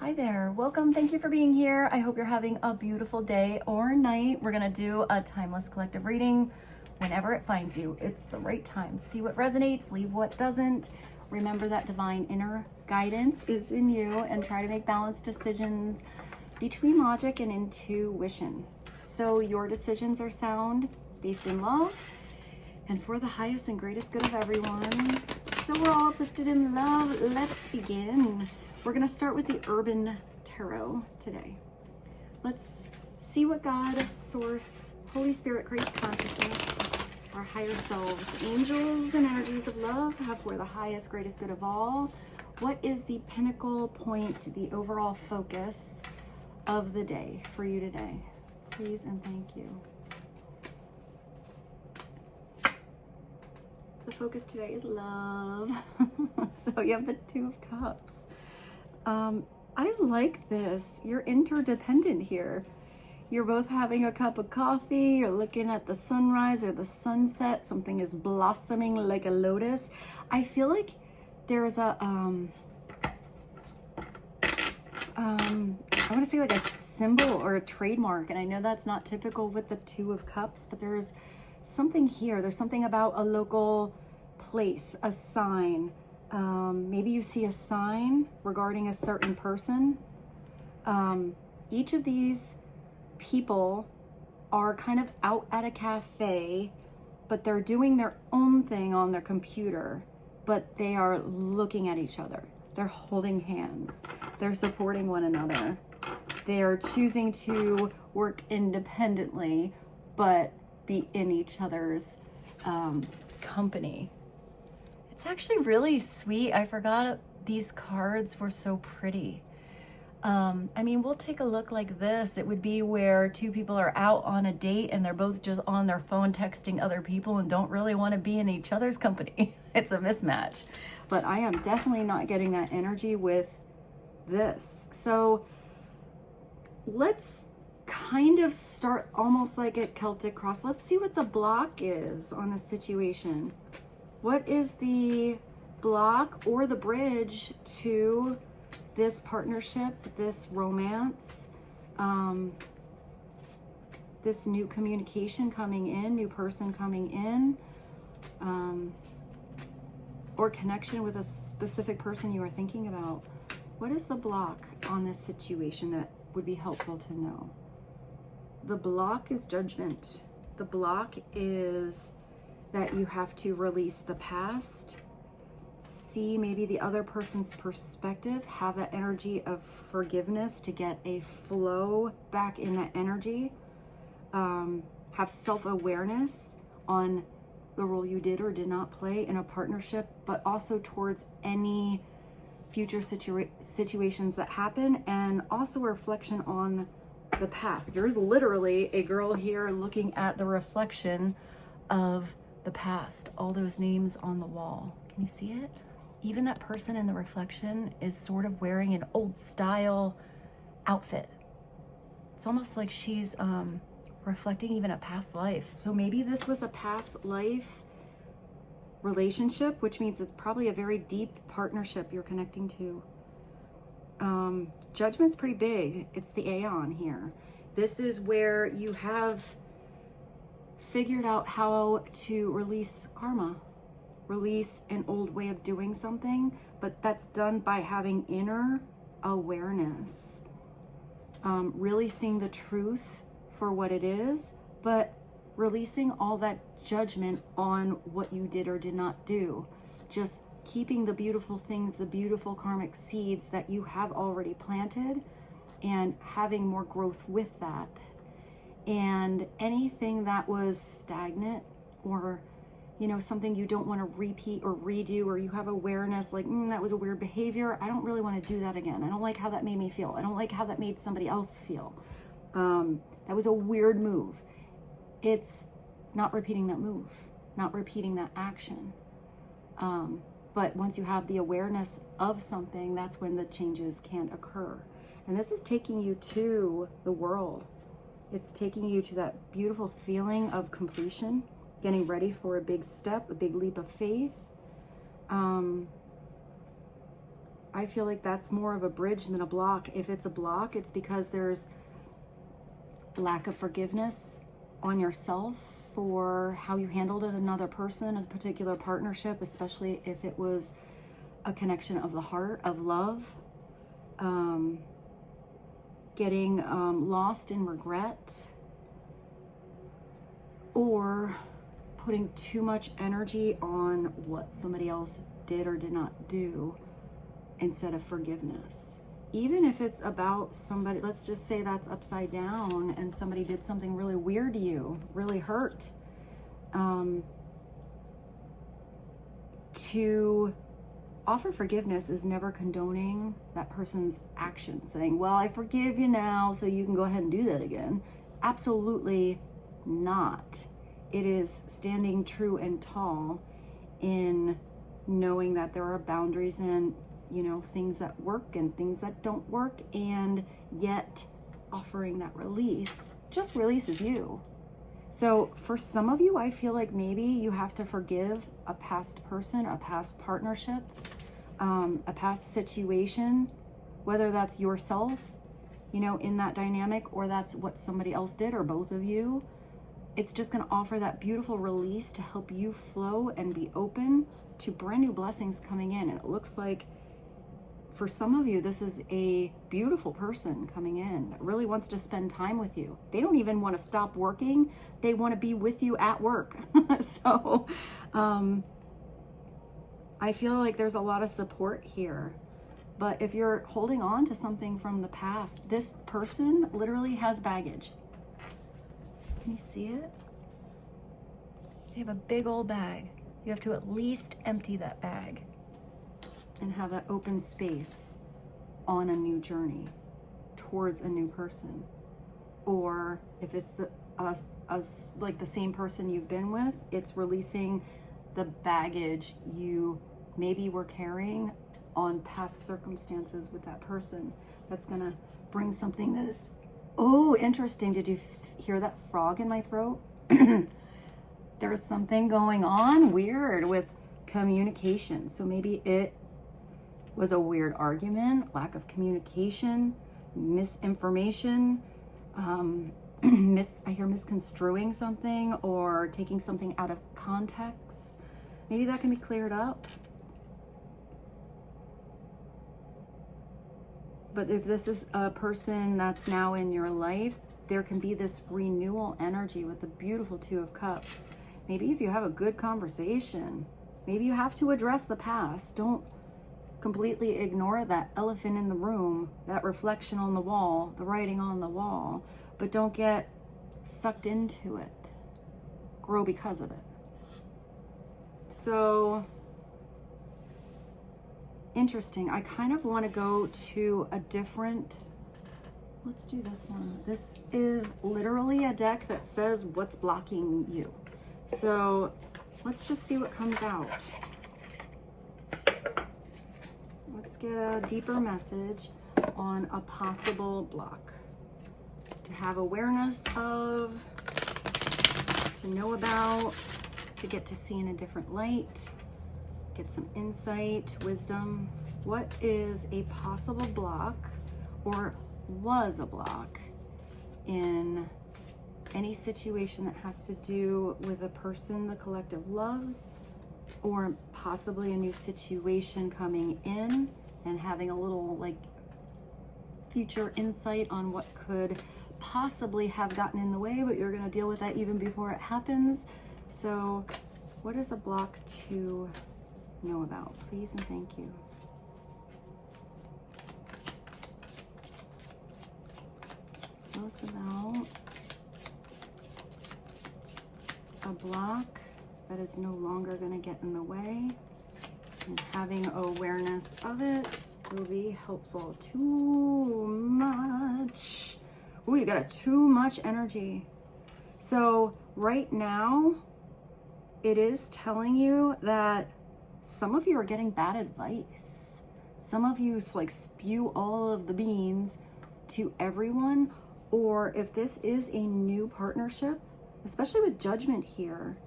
Hi there, welcome. Thank you for being here. I hope you're having a beautiful day or night. We're gonna do a timeless collective reading whenever it finds you. It's the right time. See what resonates, leave what doesn't. Remember that divine inner guidance is in you and try to make balanced decisions between logic and intuition. So your decisions are sound, based in love, and for the highest and greatest good of everyone. So we're all uplifted in love. Let's begin. We're going to start with the Urban Tarot today. Let's see what God, Source, Holy Spirit, Grace, Consciousness, our higher selves, angels, and energies of love have for the highest, greatest good of all. What is the pinnacle point, the overall focus of the day for you today? Please and thank you. The focus today is love. So you have the Two of Cups. I like this. You're interdependent here. You're both having a cup of coffee, you're looking at the sunrise or the sunset, something is blossoming like a lotus. I feel like there's a, I want to say like a symbol or a trademark, and I know that's not typical with the Two of Cups, but there's something here. There's something about a local place, a sign. Maybe you see a sign regarding a certain person. Each of these people are kind of out at a cafe, but they're doing their own thing on their computer, but they are looking at each other. They're holding hands. They're supporting one another. They are choosing to work independently, but be in each other's company. It's actually really sweet. I forgot these cards were so pretty. I mean, we'll take a look like this. It would be where two people are out on a date and they're both just on their phone texting other people and don't really want to be in each other's company. It's a mismatch. But I am definitely not getting that energy with this. So let's kind of start almost like a Celtic cross. Let's see what the block is on the situation. What is the block or the bridge to this partnership, this romance, this new communication coming in, new person coming in, or connection with a specific person you are thinking about? What is the block on this situation that would be helpful to know? The block is judgment. The block is that you have to release the past, see maybe the other person's perspective, have that energy of forgiveness to get a flow back in that energy, have self-awareness on the role you did or did not play in a partnership, but also towards any future situations that happen, and also a reflection on the past. There's literally a girl here looking at the reflection of the past, all those names on the wall. Can you see it? Even that person in the reflection is sort of wearing an old style outfit. It's almost like she's reflecting even a past life. So maybe this was a past life relationship, which means it's probably a very deep partnership you're connecting to. Judgment's pretty big. It's the Aeon here. This is where you have figured out how to release karma, release an old way of doing something, but that's done by having inner awareness, really seeing the truth for what it is, but releasing all that judgment on what you did or did not do, just keeping the beautiful things, the beautiful karmic seeds that you have already planted, and having more growth with that. And anything that was stagnant, or something you don't want to repeat or redo, or you have awareness like, that was a weird behavior, I don't really want to do that again. I don't like how that made me feel. I don't like how that made somebody else feel. That was a weird move. It's not repeating that move, not repeating that action. But once you have the awareness of something, that's when the changes can occur. And this is taking you to the world. It's taking you to that beautiful feeling of completion, getting ready for a big step, a big leap of faith. I feel like that's more of a bridge than a block. If it's a block, it's because there's lack of forgiveness on yourself for how you handled it, another person, a particular partnership, especially if it was a connection of the heart, of love, getting lost in regret, or putting too much energy on what somebody else did or did not do instead of forgiveness. Even if it's about somebody, let's just say that's upside down and somebody did something really weird to you, really hurt. To offer forgiveness is never condoning that person's action, saying, well, I forgive you now, so you can go ahead and do that again. Absolutely not. It is standing true and tall in knowing that there are boundaries and, you know, things that work and things that don't work, and yet offering that release just releases you. So for some of you, I feel like maybe you have to forgive a past person, a past partnership, a past situation, whether that's yourself, you know, in that dynamic, or that's what somebody else did, or both of you. It's just going to offer that beautiful release to help you flow and be open to brand new blessings coming in. And it looks like for some of you, this is a beautiful person coming in that really wants to spend time with you. They don't even want to stop working. They want to be with you at work. So I feel like there's a lot of support here. But if you're holding on to something from the past, this person literally has baggage. Can you see it? They have a big old bag. You have to at least empty that bag and have that open space on a new journey towards a new person. Or if it's like the same person you've been with, it's releasing the baggage you maybe were carrying on past circumstances with that person. That's gonna bring something that is, oh, interesting. Did you hear that frog in my throat? There's something going on weird with communication. So maybe it was a weird argument, lack of communication, misinformation, I hear misconstruing something or taking something out of context. Maybe that can be cleared up. But if this is a person that's now in your life, there can be this renewal energy with the beautiful Two of Cups. Maybe if you have a good conversation, maybe you have to address the past. Don't completely ignore that elephant in the room, that reflection on the wall, the writing on the wall, but don't get sucked into it. Grow because of it. So interesting. I kind of want to go to a different, let's do this one. This is literally a deck that says what's blocking you. So let's just see what comes out. Let's get a deeper message on a possible block to have awareness of, to know about, to get to see in a different light, get some insight, wisdom. What is a possible block, or was a block, in any situation that has to do with a person the collective loves, or possibly a new situation coming in and having a little like future insight on what could possibly have gotten in the way, but you're going to deal with that even before it happens. So what is a block to know about? Please and thank you. Tell us about a block that is no longer going to get in the way, and having awareness of it will be helpful. Too much. Ooh, you got too much energy. So right now, it is telling you that some of you are getting bad advice. Some of you like spew all of the beans to everyone. Or if this is a new partnership, especially with Judgment here,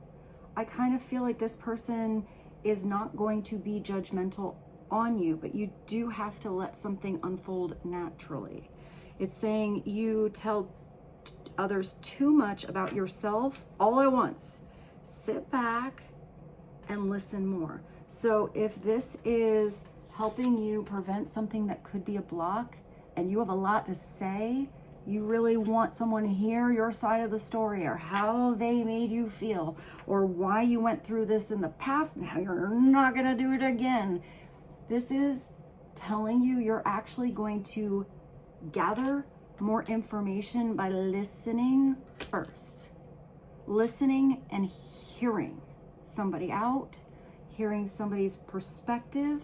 I kind of feel like this person is not going to be judgmental on you, but you do have to let something unfold naturally. It's saying you tell others too much about yourself all at once. Sit back and listen more. So if this is helping you prevent something that could be a block, and you have a lot to say, you really want someone to hear your side of the story, or how they made you feel, or why you went through this in the past and how you're not going to do it again. This is telling you you're actually going to gather more information by listening first. Listening and hearing somebody out, hearing somebody's perspective.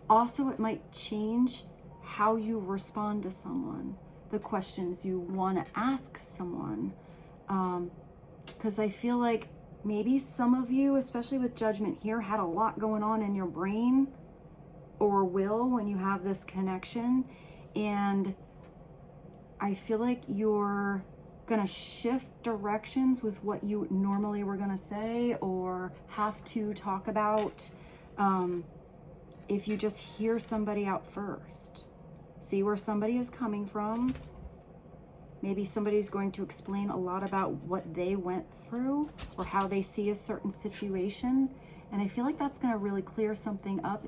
Also, it might change how you respond to someone, the questions you want to ask someone. Because I feel like maybe some of you, especially with judgment here, had a lot going on in your brain, or will, when you have this connection. And I feel like you're gonna shift directions with what you normally were gonna say or have to talk about, if you just hear somebody out first. See where somebody is coming from. Maybe somebody's going to explain a lot about what they went through or how they see a certain situation. And I feel like that's going to really clear something up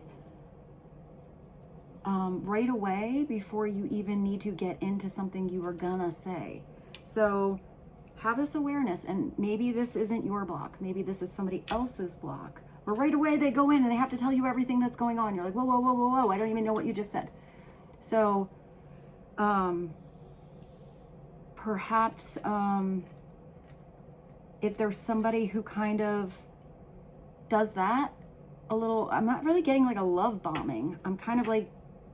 right away before you even need to get into something you were gonna say. So have this awareness, and maybe this isn't your block. Maybe this is somebody else's block. But right away they go in and they have to tell you everything that's going on. You're like, whoa, whoa, whoa, whoa, whoa. I don't even know what you just said. So perhaps if there's somebody who kind of does that a little, I'm not really getting like a love bombing. I'm kind of like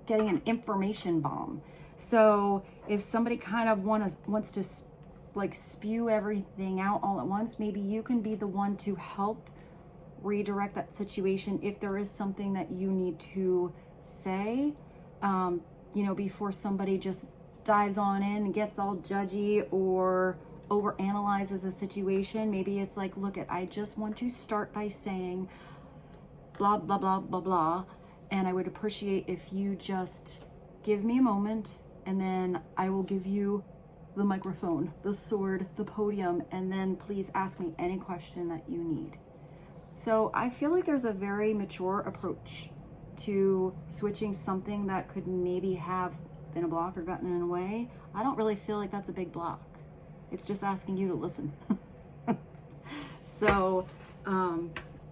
getting an information bomb. So if somebody kind of wants to like spew everything out all at once, maybe you can be the one to help redirect that situation if there is something that you need to say, you know, before somebody just dives on in and gets all judgy or overanalyzes a situation. Maybe it's like, look, I just want to start by saying blah, blah, blah, blah, blah. And I would appreciate if you just give me a moment, and then I will give you the microphone, the sword, the podium, and then please ask me any question that you need. So I feel like there's a very mature approach to switching something that could maybe have been a block or gotten in the way. I don't really feel like that's a big block. It's just asking you to listen. So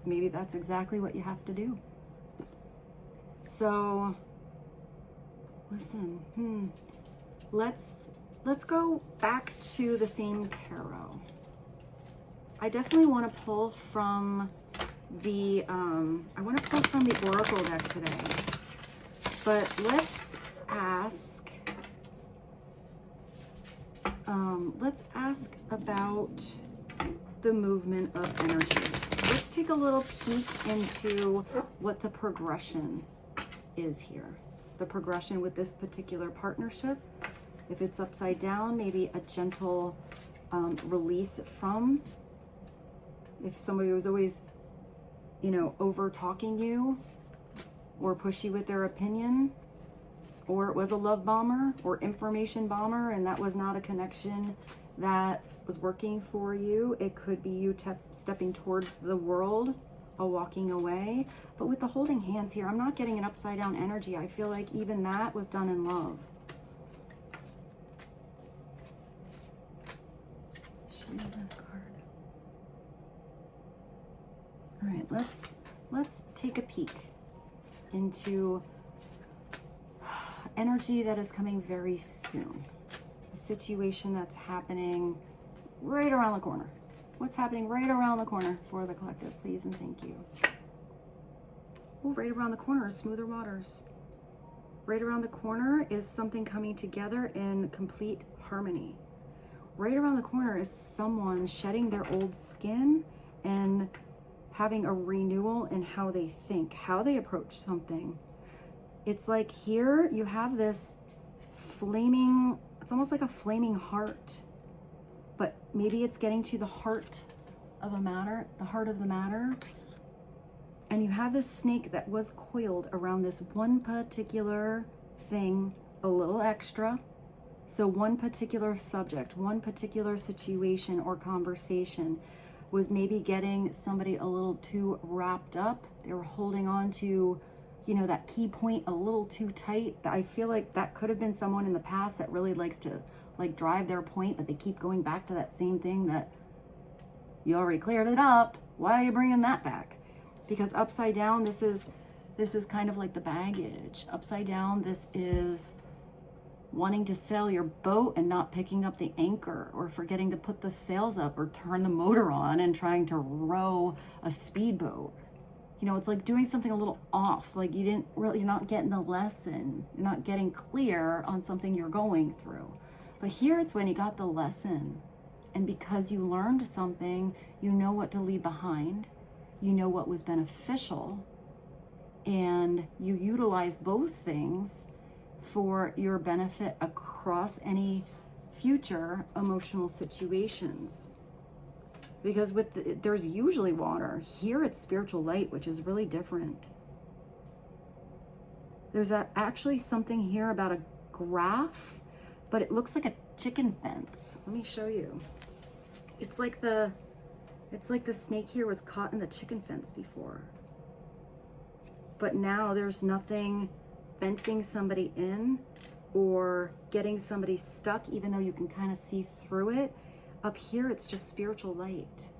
maybe that's exactly what you have to do. So listen, let's go back to the same tarot. I definitely want to pull from the Oracle deck today. But let's ask about the movement of energy. Let's take a little peek into what the progression is here. The progression with this particular partnership. If it's upside down, maybe a gentle release from. If somebody was always, you know, over talking you or pushy with their opinion, or it was a love bomber or information bomber and that was not a connection that was working for you. It could be you stepping towards the world or walking away. But with the holding hands here, I'm not getting an upside down energy. I feel like even that was done in love. Show this card. All right, let's take a peek into energy that is coming very soon. A situation that's happening right around the corner. What's happening right around the corner for the collective, please and thank you. Oh, right around the corner is smoother waters. Right around the corner is something coming together in complete harmony. Right around the corner is someone shedding their old skin and having a renewal in how they think, how they approach something. It's like here you have this flaming, it's almost like a flaming heart, but maybe it's getting to the heart of a matter, the heart of the matter. And you have this snake that was coiled around this one particular thing, a little extra. So one particular subject, one particular situation or conversation was maybe getting somebody a little too wrapped up. They were holding on to, you know, that key point a little too tight. I feel like that could have been someone in the past that really likes to like drive their point, but they keep going back to that same thing that you already cleared it up. Why are you bringing that back? Because upside down, this is kind of like the baggage. Upside down, this is wanting to sail your boat and not picking up the anchor, or forgetting to put the sails up or turn the motor on and trying to row a speedboat. You know, it's like doing something a little off, like you're not getting the lesson, you're not getting clear on something you're going through. But here it's when you got the lesson, and because you learned something, you know what to leave behind, you know what was beneficial, and you utilize both things for your benefit across any future emotional situations. Because there's usually water. Here it's spiritual light, which is really different. There's actually something here about a graph, but it looks like a chicken fence. Let me show you. It's like the snake here was caught in the chicken fence before. But now there's nothing fencing somebody in or getting somebody stuck, even though you can kind of see through it. Up here, it's just spiritual light.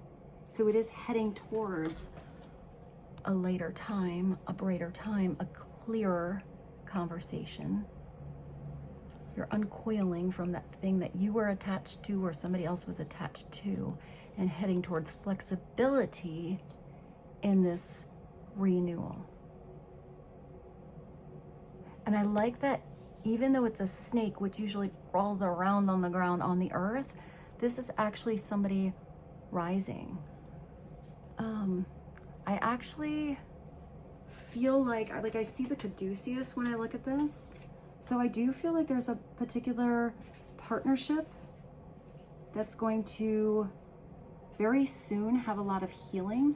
So it is heading towards a later time, a brighter time, a clearer conversation. You're uncoiling from that thing that you were attached to or somebody else was attached to, and heading towards flexibility in this renewal. And I like that even though it's a snake, which usually crawls around on the ground on the earth, this is actually somebody rising. I actually feel like I see the caduceus when I look at this. So I do feel like there's a particular partnership that's going to very soon have a lot of healing.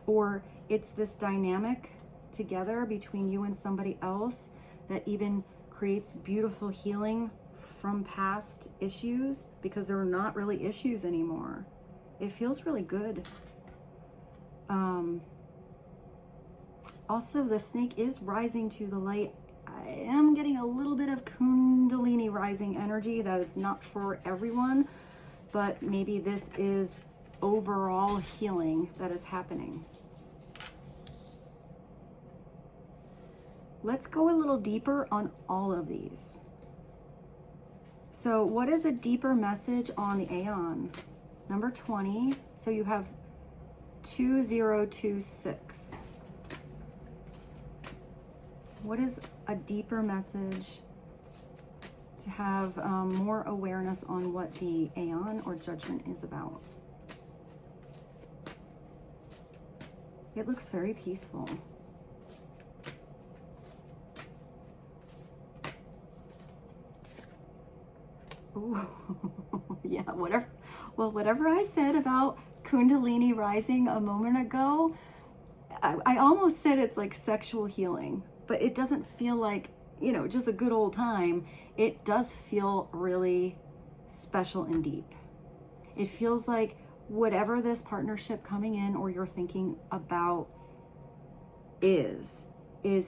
Or it's this dynamic together between you and somebody else that even creates beautiful healing from past issues, because there are not really issues anymore. It feels really good. Also, the snake is rising to the light. I am getting a little bit of Kundalini rising energy that it's not for everyone, but maybe this is overall healing that is happening. Let's go a little deeper on all of these. So what is a deeper message on the Aeon? Number 20. So you have 2026. What is a deeper message to have more awareness on what the Aeon or judgment is about? It looks very peaceful. Ooh. Yeah, whatever I said about Kundalini rising a moment ago, I almost said it's like sexual healing, but it doesn't feel like, you know, just a good old time. It does feel really special and deep. It feels like whatever this partnership coming in or you're thinking about is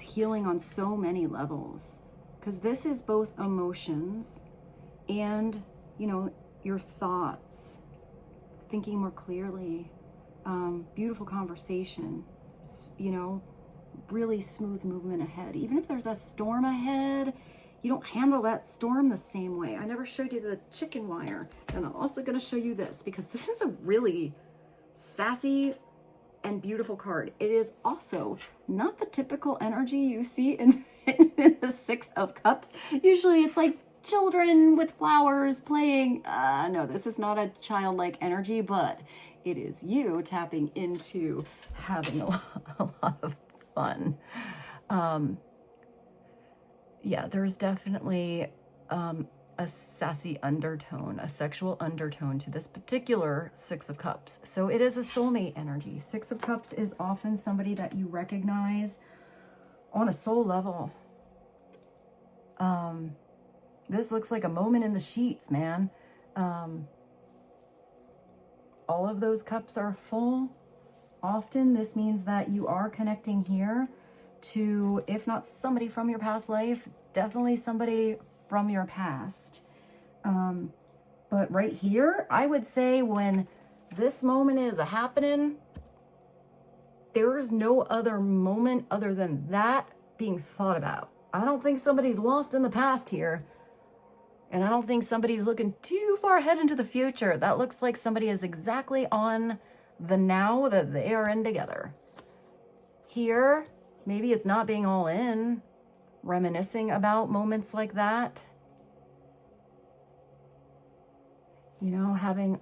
healing on so many levels, because this is both emotions and, you know, your thoughts, thinking more clearly, beautiful conversation, you know, really smooth movement ahead. Even if there's a storm ahead, you don't handle that storm the same way. I never showed you the chicken wire, and I'm also going to show you this because this is a really sassy and beautiful card. It is also not the typical energy you see in the Six of Cups. Usually it's like children with flowers playing. No, this is not a childlike energy, but it is you tapping into having a lot of fun. Yeah, there's definitely a sassy undertone, a sexual undertone to this particular Six of Cups. So it is a soulmate energy. Six of Cups is often somebody that you recognize on a soul level. This looks like a moment in the sheets, man. All of those cups are full. Often this means that you are connecting here to, if not somebody from your past life, definitely somebody from your past. But right here, I would say when this moment is happening, there's no other moment other than that being thought about. I don't think somebody's lost in the past here. And I don't think somebody's looking too far ahead into the future. That looks like somebody is exactly on the now that they are in together. Here, maybe it's not being all in, reminiscing about moments like that. You know, having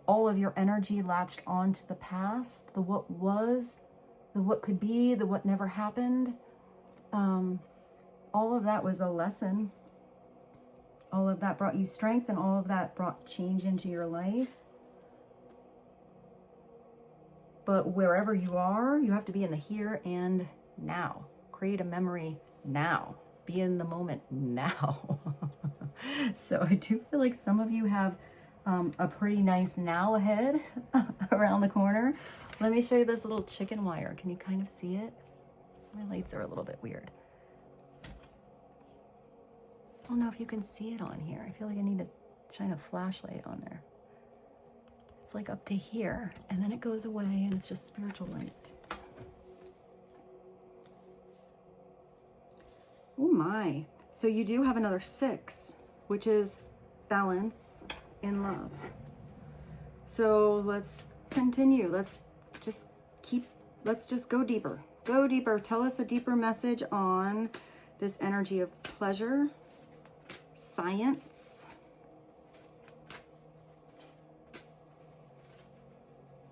all of your energy latched onto the past, the what was, the what could be, the what never happened. All of that was a lesson. All of that brought you strength, and all of that brought change into your life. But wherever you are, you have to be in the here and now. Create a memory now. Be in the moment now. So I do feel like some of you have a pretty nice now ahead around the corner. Let me show you this little chicken wire. Can you kind of see it? My lights are a little bit weird. I don't know if you can see it on here. I feel like I need to shine a flashlight on there. It's like up to here, and then it goes away, and it's just spiritual light. Oh my. So you do have another 6, which is balance in love. So let's continue. Let's just go deeper. Go deeper. Tell us a deeper message on this energy of pleasure, science.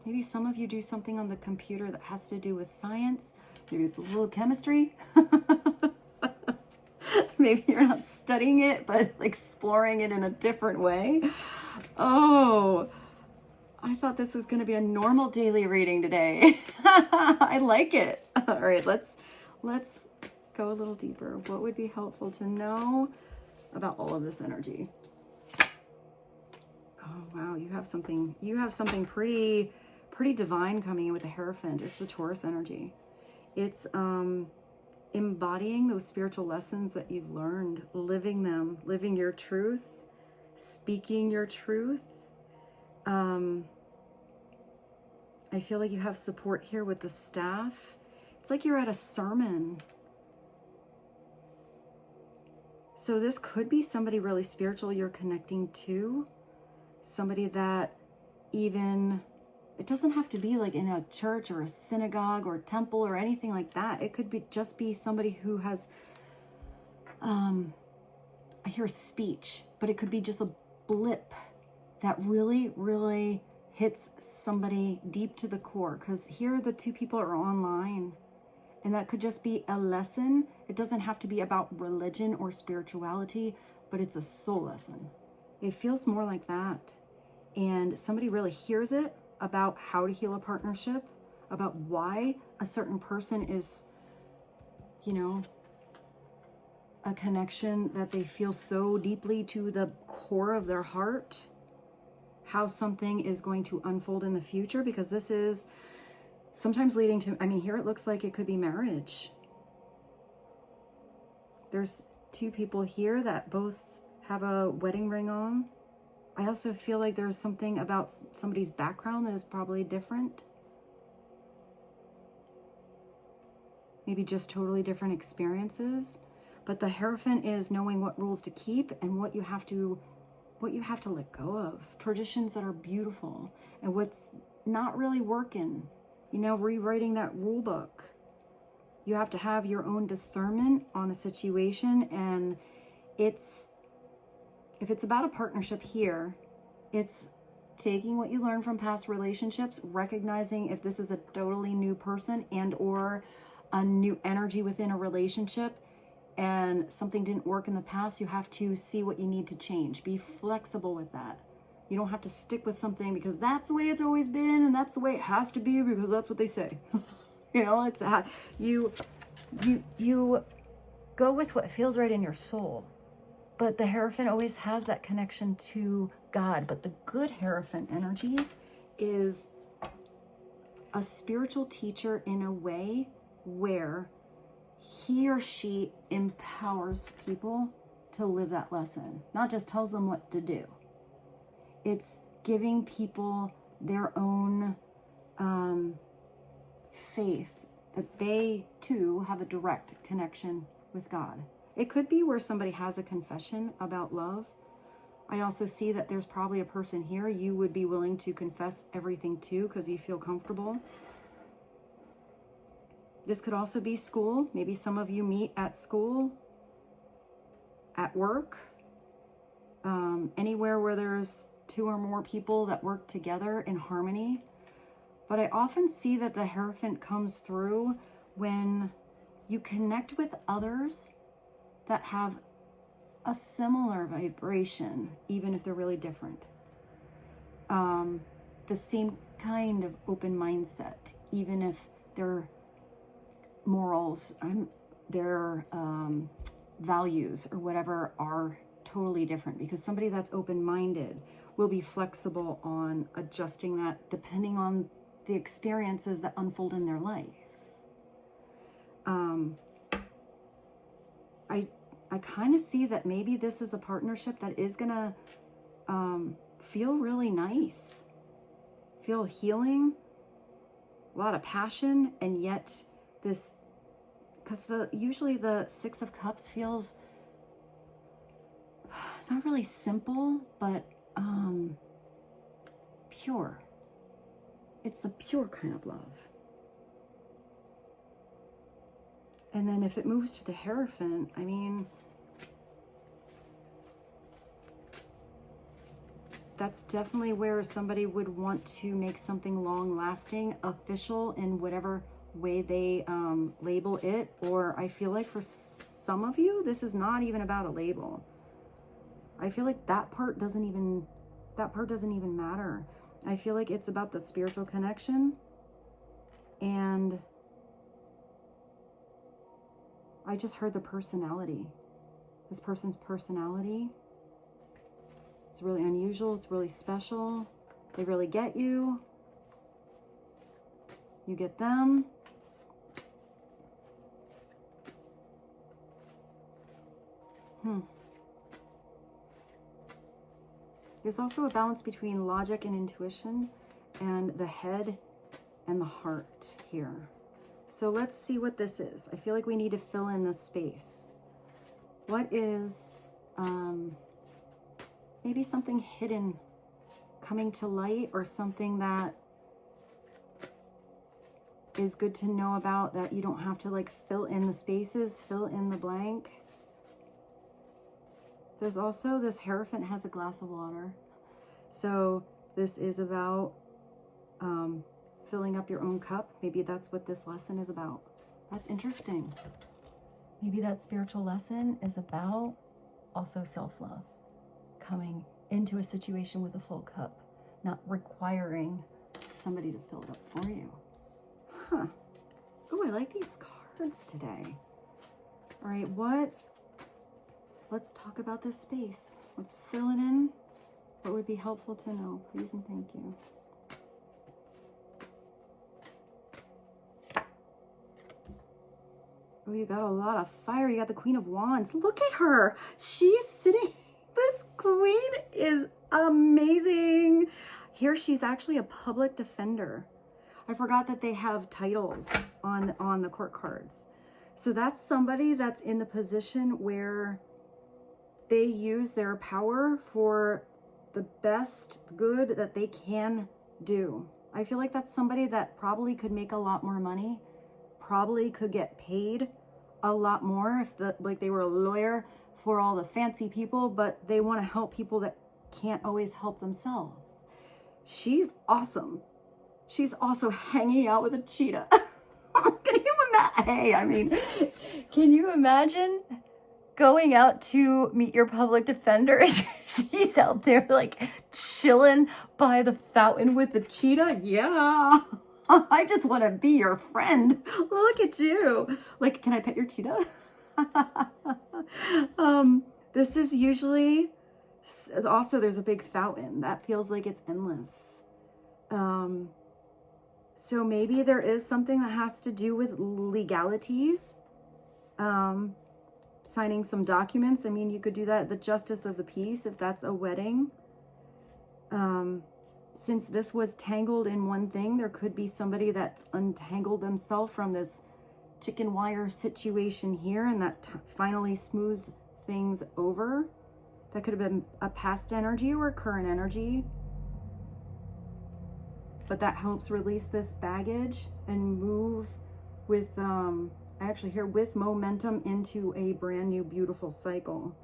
Maybe some of you do something on the computer that has to do with science. Maybe it's a little chemistry. Maybe you're not studying it, but exploring it in a different way. Oh, I thought this was going to be a normal daily reading today. I like it. All right, let's go a little deeper. What would be helpful to know about all of this energy? Oh wow, you have something pretty divine coming in with the Hierophant. It's the Taurus energy. It's embodying those spiritual lessons that you've learned, living them, living your truth, speaking your truth. I feel like you have support here with the staff. It's like you're at a sermon. So this could be somebody really spiritual you're connecting to. Somebody that even, it doesn't have to be like in a church or a synagogue or a temple or anything like that. It could be just be somebody who has, I hear a speech, but it could be just a blip that really, really hits somebody deep to the core. Because here the two people are online, and that could just be a lesson. It doesn't have to be about religion or spirituality, but it's a soul lesson. It feels more like that. And somebody really hears it about how to heal a partnership, about why a certain person is, you know, a connection that they feel so deeply to the core of their heart, how something is going to unfold in the future, because this is sometimes leading to, I mean, here it looks like it could be marriage. There's two people here that both have a wedding ring on. I also feel like there's something about somebody's background that is probably different. Maybe just totally different experiences. But the Hierophant is knowing what rules to keep and what you have to let go of. Traditions that are beautiful and what's not really working. You know, rewriting that rule book. You have to have your own discernment on a situation, and if it's about a partnership here, it's taking what you learned from past relationships, recognizing if this is a totally new person and or a new energy within a relationship, and something didn't work in the past, you have to see what you need to change. Be flexible with that. You don't have to stick with something because that's the way it's always been and that's the way it has to be because that's what they say. You know, it's you go with what feels right in your soul. But the Hierophant always has that connection to God. But the good Hierophant energy is a spiritual teacher in a way where he or she empowers people to live that lesson, not just tells them what to do. It's giving people their own faith that they too have a direct connection with God. It could be where somebody has a confession about love. I also see that there's probably a person here you would be willing to confess everything to because you feel comfortable. This could also be school. Maybe some of you meet at school, at work, anywhere where there's 2 or more people that work together in harmony. But I often see that the Hierophant comes through when you connect with others that have a similar vibration, even if they're really different. The same kind of open mindset, even if their morals, their values or whatever are totally different. Because somebody that's open-minded will be flexible on adjusting that depending on the experiences that unfold in their life. I kind of see that maybe this is a partnership that is gonna feel really nice, feel healing, a lot of passion, and yet this, because usually the 6 of Cups feels not really simple, but pure. It's a pure kind of love. And then if it moves to the Hierophant, I mean, that's definitely where somebody would want to make something long-lasting, official in whatever way they label it. Or I feel like for some of you, this is not even about a label. I feel like that part doesn't even matter. I feel like it's about the spiritual connection, and I just heard the personality. This person's personality. It's really unusual. It's really special. They really get you. You get them. There's also a balance between logic and intuition and the head and the heart here. So let's see what this is. I feel like we need to fill in this space. What is maybe something hidden coming to light, or something that is good to know about that you don't have to like fill in the spaces, fill in the blank. There's also this Hierophant has a glass of water. So this is about filling up your own cup. Maybe that's what this lesson is about. That's interesting. Maybe that spiritual lesson is about also self-love. Coming into a situation with a full cup, not requiring somebody to fill it up for you. Huh. Oh, I like these cards today. All right, let's talk about this space. Let's fill it in. What would be helpful to know, please and thank you. Oh, you got a lot of fire. You got the Queen of Wands. Look at her. She's sitting. This queen is amazing. Here she's actually a public defender. I forgot that they have titles on the court cards. So that's somebody that's in the position where they use their power for the best good that they can do. I feel like that's somebody that probably could make a lot more money, probably could get paid a lot more if they were a lawyer for all the fancy people, but they want to help people that can't always help themselves. She's awesome. She's also hanging out with a cheetah. Can you Hey, I mean, can you imagine going out to meet your public defender? She's out there like chilling by the fountain with the cheetah. Yeah. I just want to be your friend. Look at you. Like, can I pet your cheetah? This is usually, also there's a big fountain. That feels like it's endless. So maybe there is something that has to do with legalities. Signing some documents. I mean, you could do that, the justice of the peace, if that's a wedding. Since this was tangled in one thing, there could be somebody that's untangled themselves from this chicken wire situation here, and that finally smooths things over. That could have been a past energy or a current energy. But that helps release this baggage and move with, I actually hear with momentum into a brand new beautiful cycle.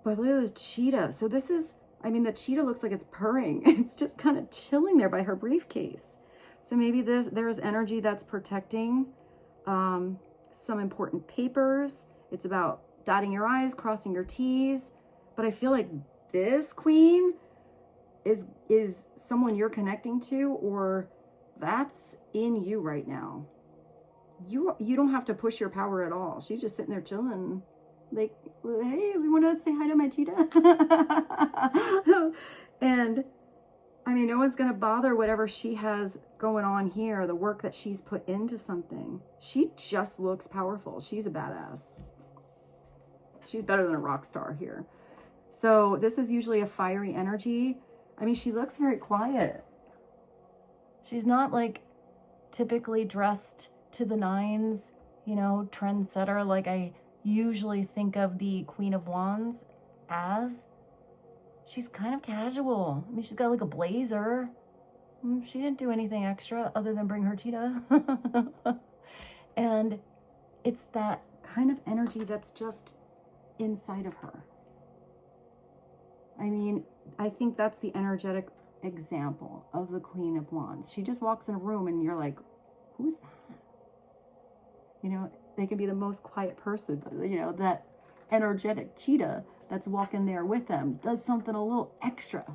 But look at this cheetah. So this is, I mean, the cheetah looks like it's purring. It's just kind of chilling there by her briefcase. So maybe there's energy that's protecting some important papers. It's about dotting your I's, crossing your T's. But I feel like this queen is someone you're connecting to, or that's in you right now. You don't have to push your power at all. She's just sitting there chilling. Like, hey, we want to say hi to my cheetah. And I mean, no one's going to bother whatever she has going on here, the work that she's put into something. She just looks powerful. She's a badass. She's better than a rock star here. So this is usually a fiery energy. I mean, she looks very quiet. She's not like typically dressed to the nines, you know, trendsetter, like I usually think of the Queen of Wands as. She's kind of casual. I mean, she's got like a blazer. She didn't do anything extra other than bring her cheetah. And it's that kind of energy that's just inside of her. I mean, I think that's the energetic example of the Queen of Wands. She just walks in a room and you're like, who's that? You know, they can be the most quiet person, but you know, that energetic cheetah that's walking there with them does something a little extra.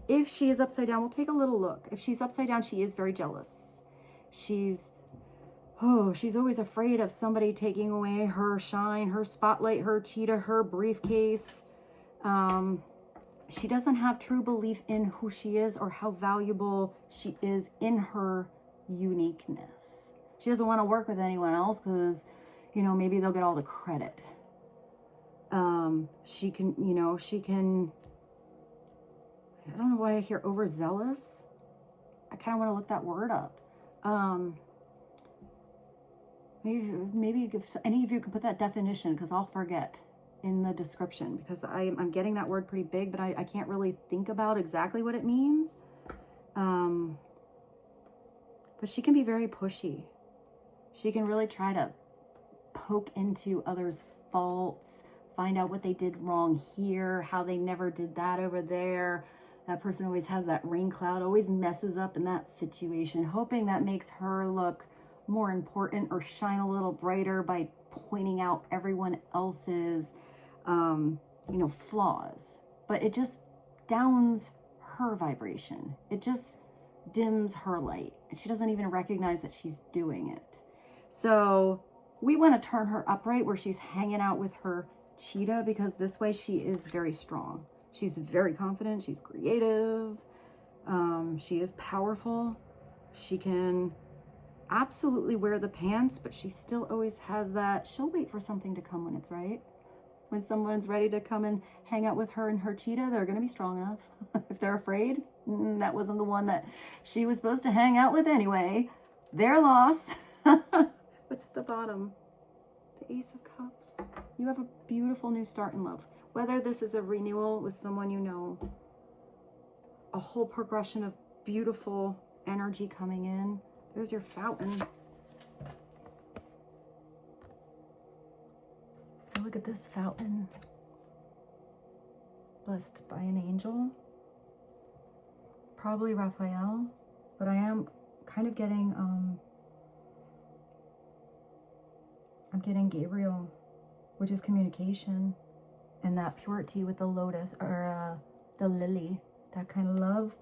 If she is upside down, we'll take a little look. If she's upside down, she is very jealous. She's always afraid of somebody taking away her shine, her spotlight, her cheetah, her briefcase. She doesn't have true belief in who she is or how valuable she is in her uniqueness. She doesn't want to work with anyone else because, you know, maybe they'll get all the credit. She can, I don't know why I hear overzealous. I kind of want to look that word up. Maybe if any of you can put that definition, because I'll forget in the description, because I'm getting that word pretty big, but I can't really think about exactly what it means. But she can be very pushy. She can really try to poke into others' faults, find out what they did wrong here, how they never did that over there. That person always has that rain cloud, always messes up in that situation, hoping that makes her look more important or shine a little brighter by pointing out everyone else's, flaws. But it just downs her vibration. It just dims her light. And she doesn't even recognize that she's doing it. So we want to turn her upright where she's hanging out with her cheetah, because this way she is very strong. She's very confident. She's creative. She is powerful. She can absolutely wear the pants, but she still always has that. She'll wait for something to come when it's right. When someone's ready to come and hang out with her and her cheetah, they're going to be strong enough. If they're afraid, that wasn't the one that she was supposed to hang out with anyway. Their loss. What's at the bottom? The Ace of Cups. You have a beautiful new start in love. Whether this is a renewal with someone you know, a whole progression of beautiful energy coming in. There's your fountain. Look at this fountain. Blessed by an angel. Probably Raphael, but I am kind of getting I'm getting Gabriel, which is communication, and that purity with the lotus, or the lily, that kind of love.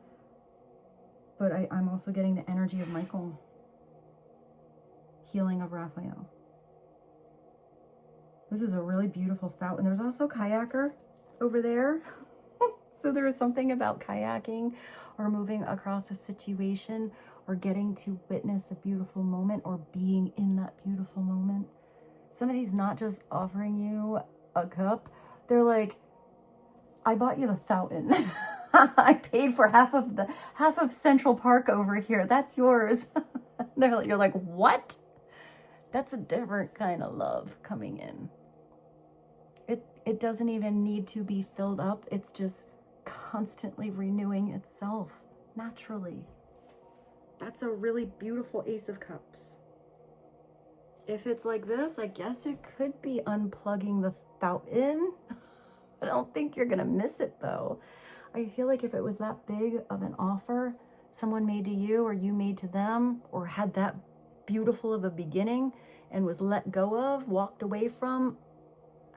But I'm also getting the energy of Michael, healing of Raphael. This is a really beautiful fountain. There's also kayaker over there. So there is something about kayaking or moving across a situation or getting to witness a beautiful moment or being in that beautiful moment. Somebody's not just offering you a cup. They're like, I bought you the fountain. I paid for half of Central Park over here. That's yours. You're like, what? That's a different kind of love coming in. It doesn't even need to be filled up. It's just constantly renewing itself naturally. That's a really beautiful Ace of Cups. If it's like this, I guess it could be unplugging the fountain. I don't think you're gonna miss it though. I feel like if it was that big of an offer someone made to you or you made to them, or had that beautiful of a beginning and was let go of, walked away from,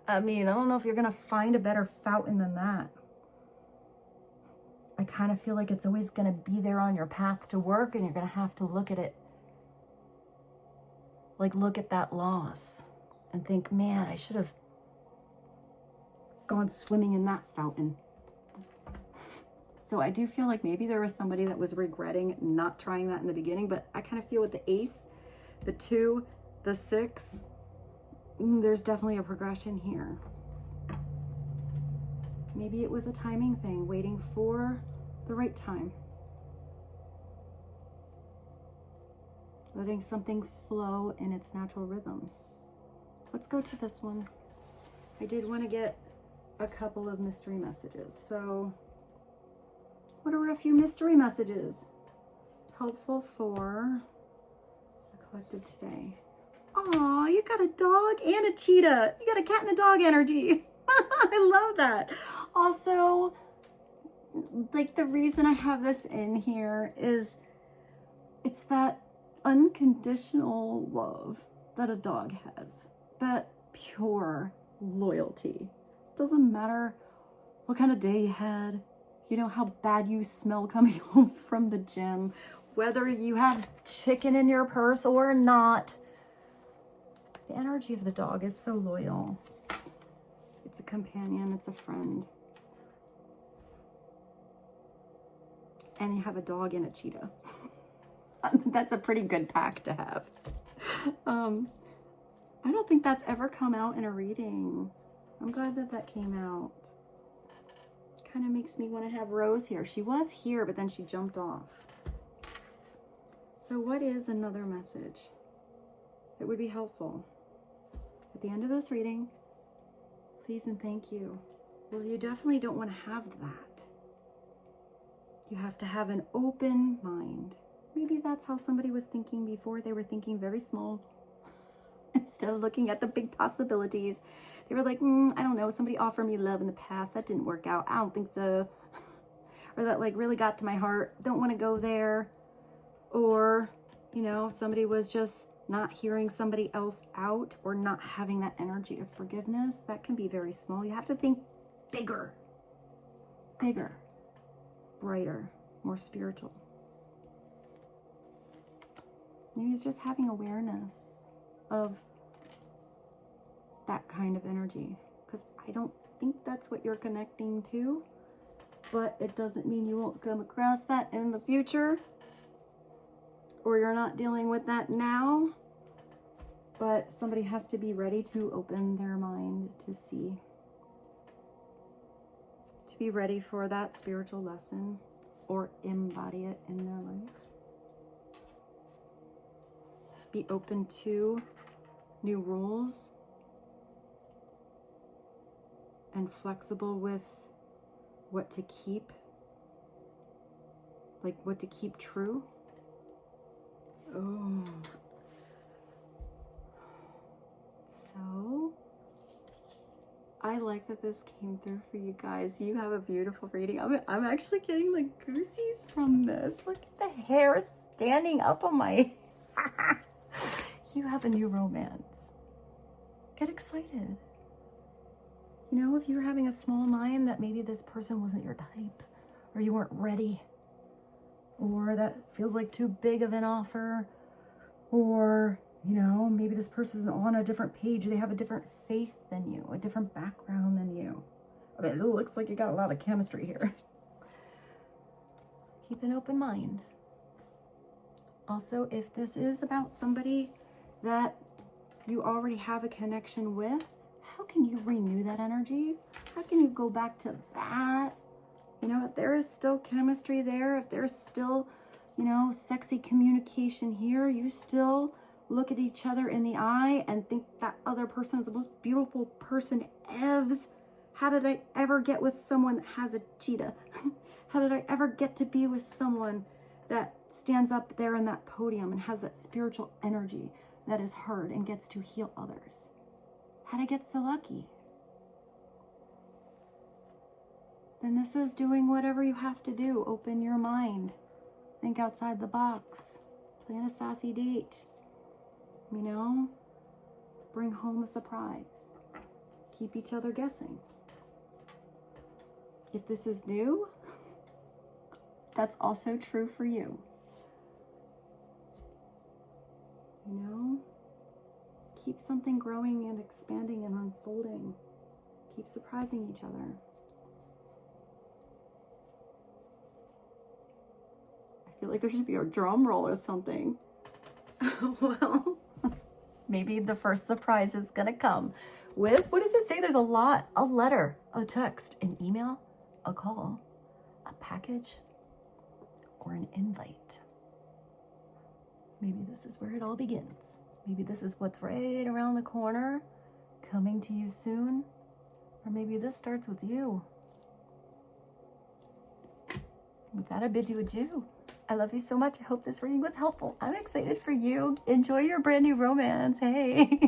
I mean, I don't know if you're gonna find a better fountain than that. I kind of feel like it's always gonna be there on your path to work, and you're gonna have to look at it, like look at that loss and think, man, I should have gone swimming in that fountain. So I do feel like maybe there was somebody that was regretting not trying that in the beginning, but I kind of feel with the Ace, the 2, the 6, there's definitely a progression here. Maybe it was a timing thing, waiting for the right time. Letting something flow in its natural rhythm. Let's go to this one. I did want to get a couple of mystery messages. So what are a few mystery messages helpful for the collective today? Oh, you got a dog and a cheetah. You got a cat and a dog energy. I love that. Also, like, the reason I have this in here is it's that unconditional love that a dog has, that pure loyalty. It doesn't matter what kind of day you had, you know, how bad you smell coming home from the gym, whether you have chicken in your purse or not. The energy of the dog is so loyal. It's a companion, it's a friend. And you have a dog and a cheetah. That's a pretty good pack to have. I don't think that's ever come out in a reading. I'm glad that that came out. Kind of makes me want to have Rose here. She was here, but then she jumped off. So what is another message that would be helpful at the end of this reading? Please and thank you. Well, you definitely don't want to have that. You have to have an open mind. Maybe that's how somebody was thinking before. They were thinking very small. Instead of looking at the big possibilities, they were like, I don't know, somebody offered me love in the past. That didn't work out. I don't think so. Or that like really got to my heart. Don't want to go there. Or, you know, somebody was just not hearing somebody else out or not having that energy of forgiveness. That can be very small. You have to think bigger, brighter, more spiritual. Maybe it's just having awareness of that kind of energy, because I don't think that's what you're connecting to, but it doesn't mean you won't come across that in the future, or you're not dealing with that now. But somebody has to be ready to open their mind to see, to be ready for that spiritual lesson or embody it in their life. Be open to new rules and flexible with what to keep, like what to keep true. Oh. So, I like that this came through for you guys. You have a beautiful reading. I'm actually getting like goosies from this. Look at the hair standing up on my... You have a new romance. Get excited. You know, if you're having a small mind that maybe this person wasn't your type, or you weren't ready, or that feels like too big of an offer, or, you know, maybe this person's on a different page. They have a different faith than you, a different background than you. I mean, it looks like you got a lot of chemistry here. Keep an open mind. Also, if this is about somebody that you already have a connection with, how can you renew that energy? How can you go back to that? You know, if there is still chemistry there, if there's still, you know, sexy communication here, you still look at each other in the eye and think that other person is the most beautiful person ever. How did I ever get with someone that has a cheetah? How did I ever get to be with someone that stands up there in that podium and has that spiritual energy that is heard and gets to heal others? How'd I get so lucky? Then this is doing whatever you have to do. Open your mind. Think outside the box. Plan a sassy date. You know? Bring home a surprise. Keep each other guessing. If this is new, that's also true for you. You know? Keep something growing and expanding and unfolding. Keep surprising each other. I feel like there should be a drum roll or something. Well, maybe the first surprise is gonna come with, what does it say? There's a lot. A letter, a text, an email, a call, a package, or an invite. Maybe this is where it all begins. Maybe this is what's right around the corner, coming to you soon. Or maybe this starts with you. With that, I bid you adieu. I love you so much. I hope this reading was helpful. I'm excited for you. Enjoy your brand new romance. Hey.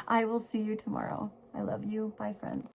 I will see you tomorrow. I love you. Bye, friends.